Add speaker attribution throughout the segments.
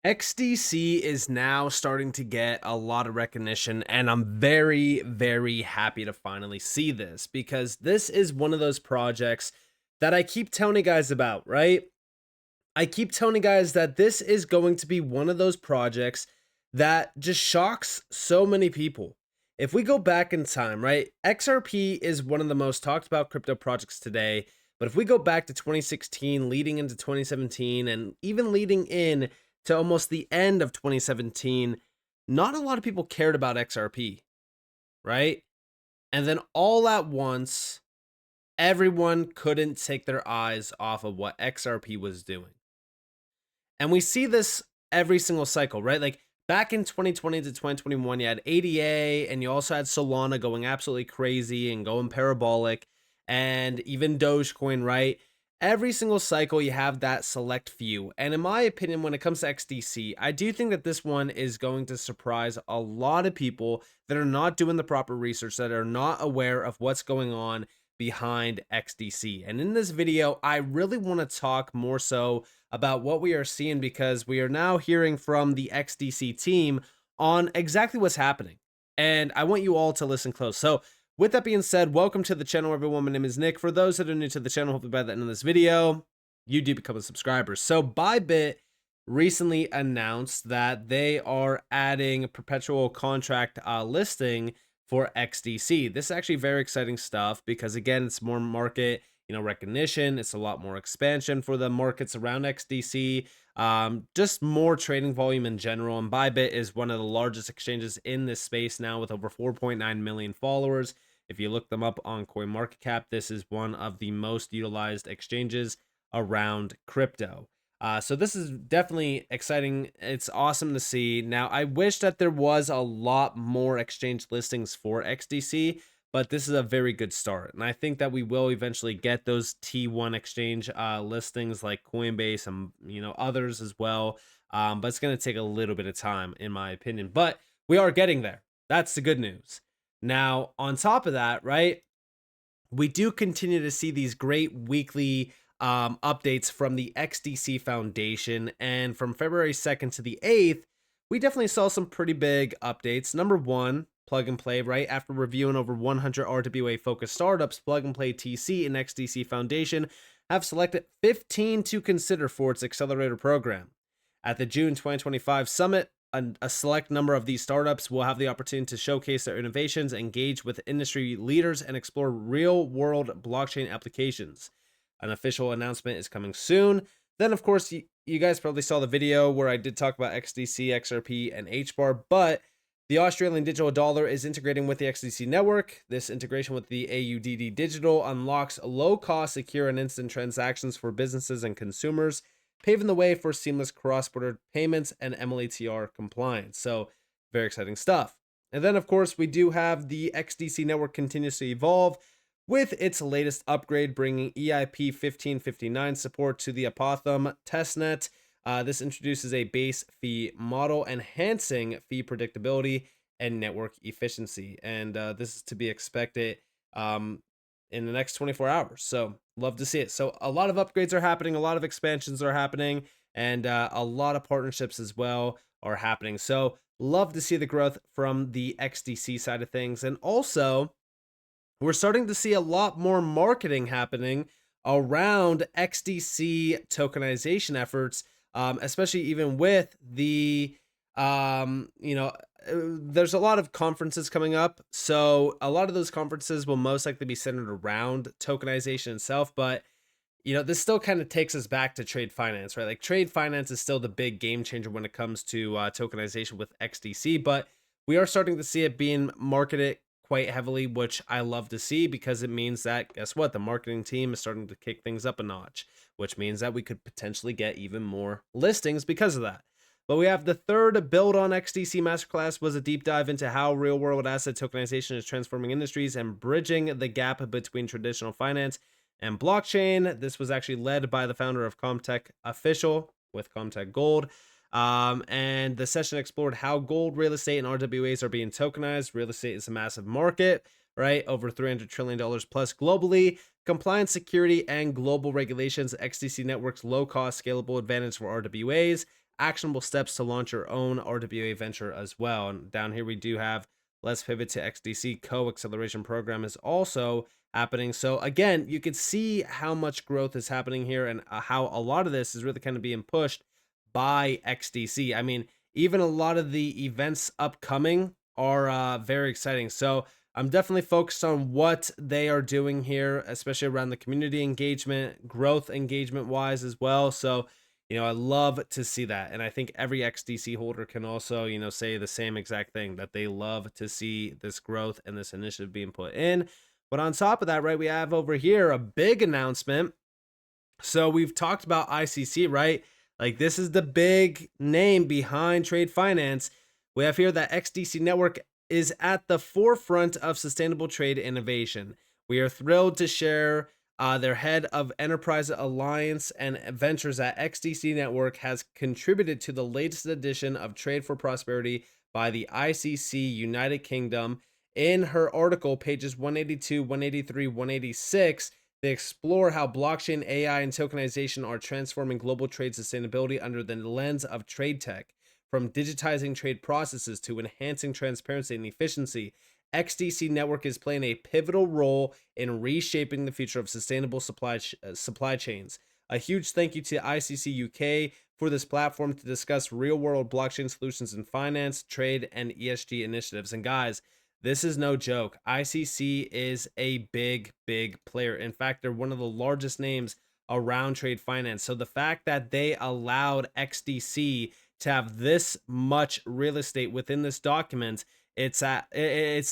Speaker 1: XDC is now starting to get a lot of recognition, and I'm very, very happy to finally see this because this is one of those projects that I keep telling you guys about, right? I keep telling you guys that this is going to be one of those projects that just shocks so many people. If we go back in time, right? XRP is one of the most talked about crypto projects today. But if we go back to 2016, leading into 2017, and even leading in to almost the end of 2017, not a lot of people cared about XRP, right? And then all at once, everyone couldn't take their eyes off of what XRP was doing. And we see this every single cycle, right? Like back in 2020 to 2021, you had ADA and you also had Solana going absolutely crazy and going parabolic, and even Dogecoin, right? Every single cycle, you have that select few. And in my opinion, when it comes to XDC, I do think that this one is going to surprise a lot of people that are not doing the proper research, that are not aware of what's going on behind XDC. And in this video, I really want to talk more so about what we are seeing because we are now hearing from the XDC team on exactly what's happening. And I want you all to listen close. So with that being said, welcome to the channel, everyone. My name is Nick. For those that are new to the channel, hopefully by the end of this video, you do become a subscriber. So Bybit recently announced that they are adding a perpetual contract listing for XDC. This is actually very exciting stuff because again, it's more market recognition. It's a lot more expansion for the markets around XDC, just more trading volume in general. And Bybit is one of the largest exchanges in this space now with over 4.9 million followers. If you look them up on CoinMarketCap, this is one of the most utilized exchanges around crypto. So this is definitely exciting. It's awesome to see. Now, I wish that there was a lot more exchange listings for XDC, but this is a very good start. And I think that we will eventually get those T1 exchange listings like Coinbase and others as well. But it's going to take a little bit of time, in my opinion. But we are getting there. That's the good news. Now, on top of that, right, we do continue to see these great weekly updates from the XDC Foundation. And from February 2nd to the 8th, we definitely saw some pretty big updates. Number one, Plug and Play, right? After reviewing over 100 RWA focused startups, Plug and Play TC and XDC Foundation have selected 15 to consider for its accelerator program. At the June 2025 summit, a select number of these startups will have the opportunity to showcase their innovations, engage with industry leaders, and explore real-world blockchain applications. An official announcement is coming soon. Then, of course, you guys probably saw the video where I did talk about XDC, XRP, and HBAR, but the Australian digital dollar is integrating with the XDC network. This integration with the AUDD Digital unlocks low-cost, secure, and instant transactions for businesses and consumers, paving the way for seamless cross-border payments and MLATR compliance. So, very exciting stuff. And then, of course, we do have the XDC network continues to evolve with its latest upgrade, bringing EIP 1559 support to the Apothem testnet. This introduces a base fee model, enhancing fee predictability and network efficiency. And this is to be expected in the next 24 hours. So love to see it. So a lot of upgrades are happening, a lot of expansions are happening, and a lot of partnerships as well are happening. So love to see the growth from the XDC side of things. And also, we're starting to see a lot more marketing happening around XDC tokenization efforts, especially even with the, there's a lot of conferences coming up. So a lot of those conferences will most likely be centered around tokenization itself. But, this still kind of takes us back to trade finance, right? Like trade finance is still the big game changer when it comes to tokenization with XDC. But we are starting to see it being marketed quite heavily, which I love to see because it means that, guess what, the marketing team is starting to kick things up a notch, which means that we could potentially get even more listings because of that. But we have the third Build on XDC Masterclass was a deep dive into how real-world asset tokenization is transforming industries and bridging the gap between traditional finance and blockchain. This was actually led by the founder of XinFin with Comtech Gold. And the session explored how gold, real estate, and RWAs are being tokenized. Real estate is a massive market, right? Over $300 trillion plus globally. Compliance, security, and global regulations. XDC Network's low-cost, scalable advantage for RWAs. actionable steps to launch your own RWA venture as well. And down here we do have Let's Pivot to XDC co-acceleration program is also happening. So again, you can see how much growth is happening here and how a lot of this is really kind of being pushed by XDC. I mean, even a lot of the events upcoming are very exciting. So I'm definitely focused on what they are doing here, especially around the community engagement, growth engagement wise as well. So, I love to see that. And I think every XDC holder can also, say the same exact thing, that they love to see this growth and this initiative being put in. But on top of that, right, we have over here a big announcement. So we've talked about ICC, right? Like, this is the big name behind trade finance. We have here that XDC Network is at the forefront of sustainable trade innovation. We are thrilled to share their head of enterprise alliance and ventures at XDC Network has contributed to the latest edition of Trade for Prosperity by the ICC United Kingdom. In her article, pages 182, 183, 186, they explore how blockchain, AI, and tokenization are transforming global trade sustainability under the lens of trade tech. From digitizing trade processes to enhancing transparency and efficiency, XDC Network is playing a pivotal role in reshaping the future of sustainable supply chains. A huge thank you to ICC UK for this platform to discuss real-world blockchain solutions in finance, trade, and ESG initiatives. And guys, this is no joke. ICC is a big, big player. In fact, they're one of the largest names around trade finance. So the fact that they allowed XDC to have this much real estate within this document, it's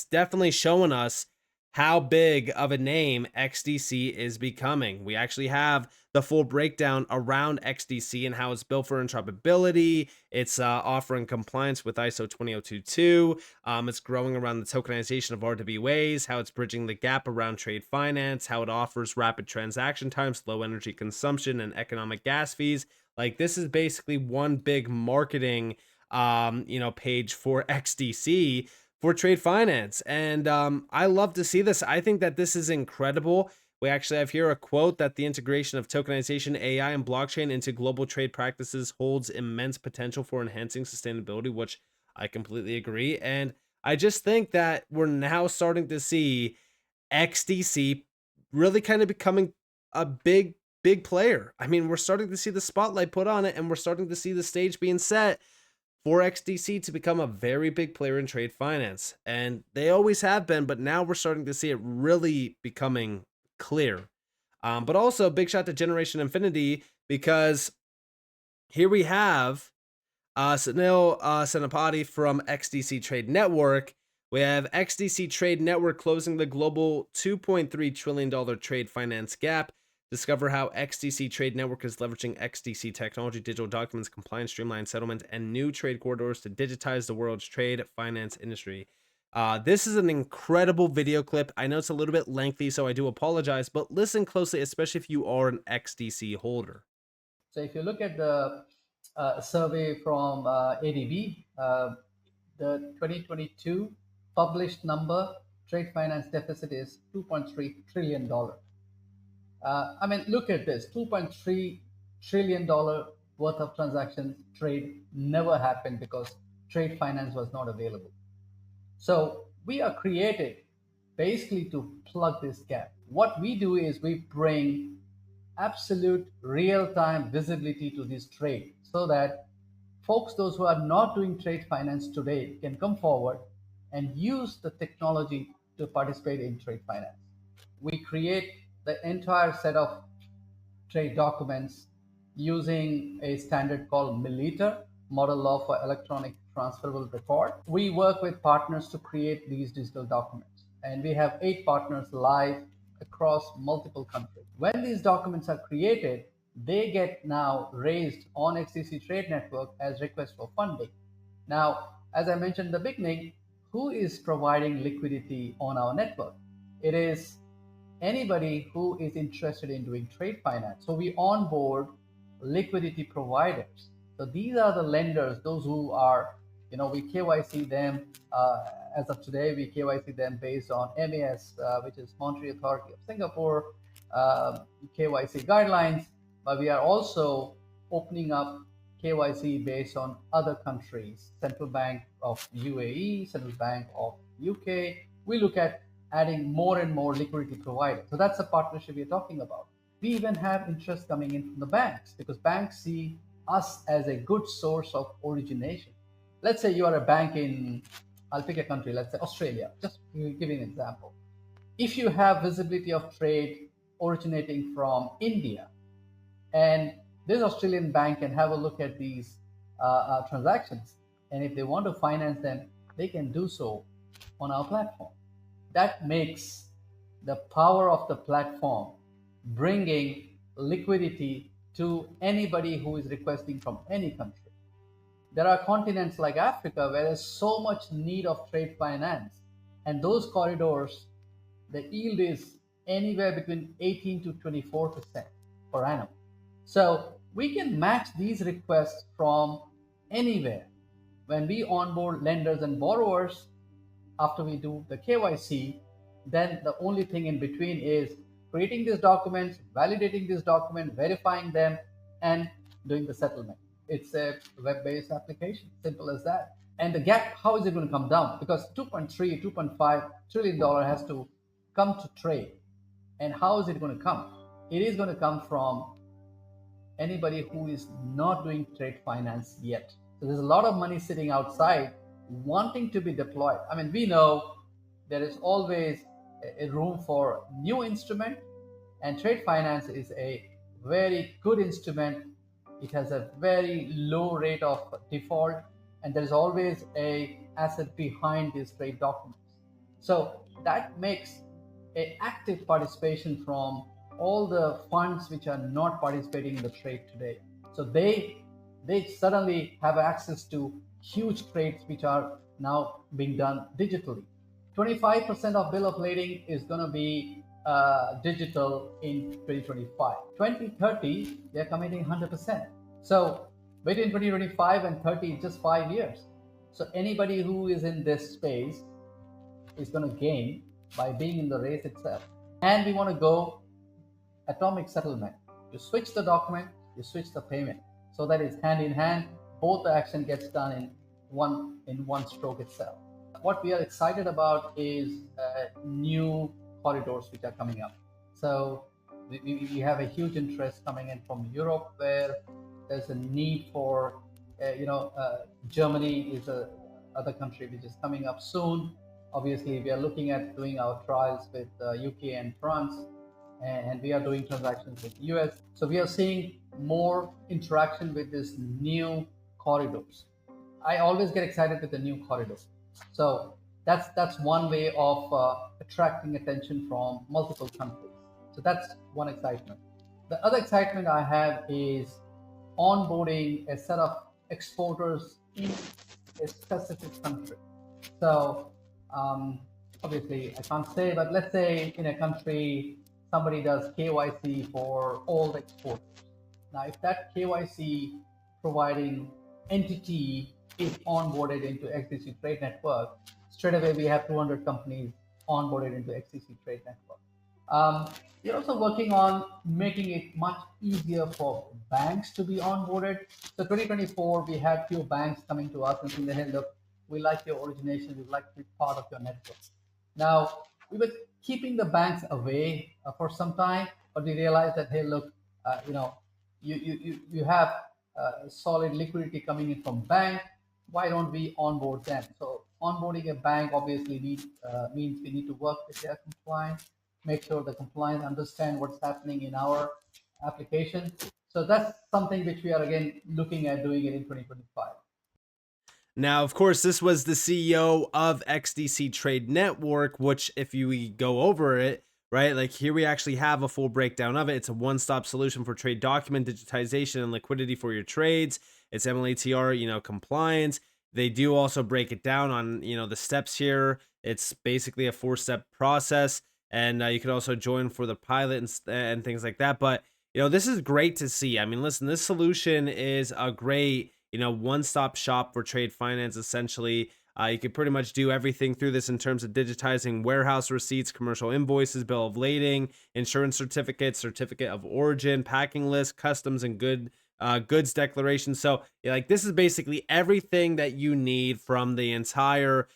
Speaker 1: definitely showing us how big of a name XDC is becoming. We actually have the full breakdown around XDC and how it's built for interoperability. It's offering compliance with ISO 20022. It's growing around the tokenization of RWAs, how it's bridging the gap around trade finance, how it offers rapid transaction times, low energy consumption, and economic gas fees. Like, this is basically one big marketing page for XDC for trade finance. And I love to see this. I think that this is incredible. We actually have here a quote that the integration of tokenization, AI, and blockchain into global trade practices holds immense potential for enhancing sustainability, which I completely agree. And I just think that we're now starting to see XDC really kind of becoming a big player. I mean, we're starting to see the spotlight put on it, and we're starting to see the stage being set for XDC to become a very big player in trade finance. And they always have been, but now we're starting to see it really becoming clear. But also, big shout to Generation Infinity, because here we have Sunil Senapati from XDC Trade Network. We have XDC Trade Network closing the global $2.3 trillion trade finance gap. Discover how XDC Trade Network is leveraging XDC technology, digital documents, compliance, streamlined settlement, and new trade corridors to digitize the world's trade finance industry. This is an incredible video clip. I know it's a little bit lengthy, so I do apologize, but listen closely, especially if you are an XDC holder.
Speaker 2: So if you look at the survey from ADB, the 2022 published number, trade finance deficit is $2.3 trillion. I mean, look at this, $2.3 trillion worth of transactions trade never happened because trade finance was not available. So we are created basically to plug this gap. What we do is we bring absolute real-time visibility to this trade so that folks, those who are not doing trade finance today, can come forward and use the technology to participate in trade finance. We create the entire set of trade documents using a standard called Milliter, Model Law for Electronic Transferable Record. We work with partners to create these digital documents, and we have 8 partners live across multiple countries. When these documents are created, they get now raised on XDC Trade Network as requests for funding. Now, as I mentioned in the beginning, who is providing liquidity on our network? It is anybody who is interested in doing trade finance. So we onboard liquidity providers. So these are the lenders, those who are, we KYC them. As of today, we KYC them based on MAS, which is Monetary Authority of Singapore, KYC guidelines. But we are also opening up KYC based on other countries, Central Bank of UAE, Central Bank of UK. We look at adding more and more liquidity providers. So that's the partnership we're talking about. We even have interest coming in from the banks because banks see us as a good source of origination. Let's say you are a bank in, I'll pick a country, let's say Australia, just giving an example. If you have visibility of trade originating from India, and this Australian bank can have a look at these transactions, and if they want to finance them, they can do so on our platform. That makes the power of the platform bringing liquidity to anybody who is requesting from any country. There are continents like Africa where there's so much need of trade finance, and those corridors, the yield is anywhere between 18 to 24% per annum. So we can match these requests from anywhere. When we onboard lenders and borrowers, after we do the KYC, then the only thing in between is creating these documents, validating this document, verifying them, and doing the settlement. It's a web-based application, simple as that. And the gap, how is it going to come down? Because 2.3, 2.5 trillion dollar has to come to trade. And how is it going to come? It is going to come from anybody who is not doing trade finance yet. So there's a lot of money sitting outside wanting to be deployed. I mean, we know there is always a room for new instrument, and trade finance is a very good instrument. It has a very low rate of default, and there is always a asset behind these trade documents. So that makes a active participation from all the funds which are not participating in the trade today. So they suddenly have access to huge trades which are now being done digitally. 25% of bill of lading is going to be digital in 2025. 2030, they're committing 100%. So between 2025 and 30, just 5 years. So anybody who is in this space is going to gain by being in the race itself. And we want to go atomic settlement. You switch the document, you switch the payment, so that it's hand in hand. Both the action gets done in one stroke itself. What we are excited about is new corridors which are coming up. So we have a huge interest coming in from Europe, where there's a need for Germany is a other country which is coming up soon. Obviously, we are looking at doing our trials with UK and France, and we are doing transactions with US. So we are seeing more interaction with these new corridors. I always get excited with the new corridors. So that's one way of attracting attention from multiple countries. So that's one excitement. The other excitement I have is onboarding a set of exporters in a specific country. So obviously I can't say, but let's say in a country somebody does KYC for all the exporters. Now, if that KYC providing entity is onboarded into XDC Trade Network, straight away we have 200 companies onboarded into XDC Trade Network. We're also working on making it much easier for banks to be onboarded. So 2024, we had few banks coming to us and saying, hey, look, we like your origination, we'd like to be part of your network. Now, we were keeping the banks away for some time, but we realized that, hey, look, you have solid liquidity coming in from bank. Why don't we onboard them? So onboarding a bank obviously means we need to work with their compliance, make sure the compliance understand what's happening in our application. So that's something which we are again looking at doing it in 2025.
Speaker 1: Now, of course, this was the CEO of XDC Trade Network, which if you go over it, right, like here we actually have a full breakdown of it. It's a one-stop solution for trade document digitization and liquidity for your trades. It's MLATR, compliance. They do also break it down on, the steps here. It's basically a 4-step process, and you can also join for the pilot and things like that. But, this is great to see. I mean, listen, this solution is a great, one-stop shop for trade finance, essentially. You can pretty much do everything through this in terms of digitizing warehouse receipts, commercial invoices, bill of lading, insurance certificates, certificate of origin, packing list, customs and goods declaration. So yeah, like this is basically everything that you need from the entire,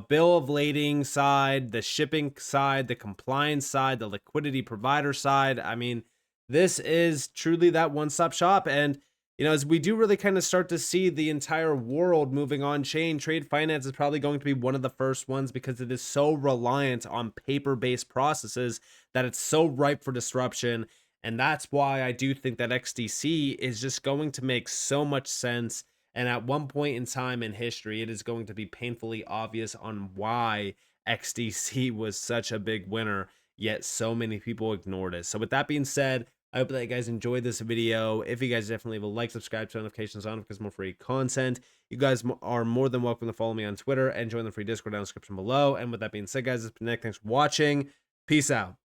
Speaker 1: bill of lading side, the shipping side, the compliance side, the liquidity provider side. I mean, this is truly that one-stop shop. And as we do really kind of start to see the entire world moving on chain, trade finance is probably going to be one of the first ones because it is so reliant on paper-based processes that it's so ripe for disruption. And that's why I do think that XDC is just going to make so much sense. And at one point in time in history, it is going to be painfully obvious on why XDC was such a big winner, yet so many people ignored it. So with that being said, I hope that you guys enjoyed this video. If you guys definitely leave a like, subscribe, turn notifications on because more free content. You guys are more than welcome to follow me on Twitter and join the free Discord down in the description below. And with that being said, guys, it's been Nick. Thanks for watching. Peace out.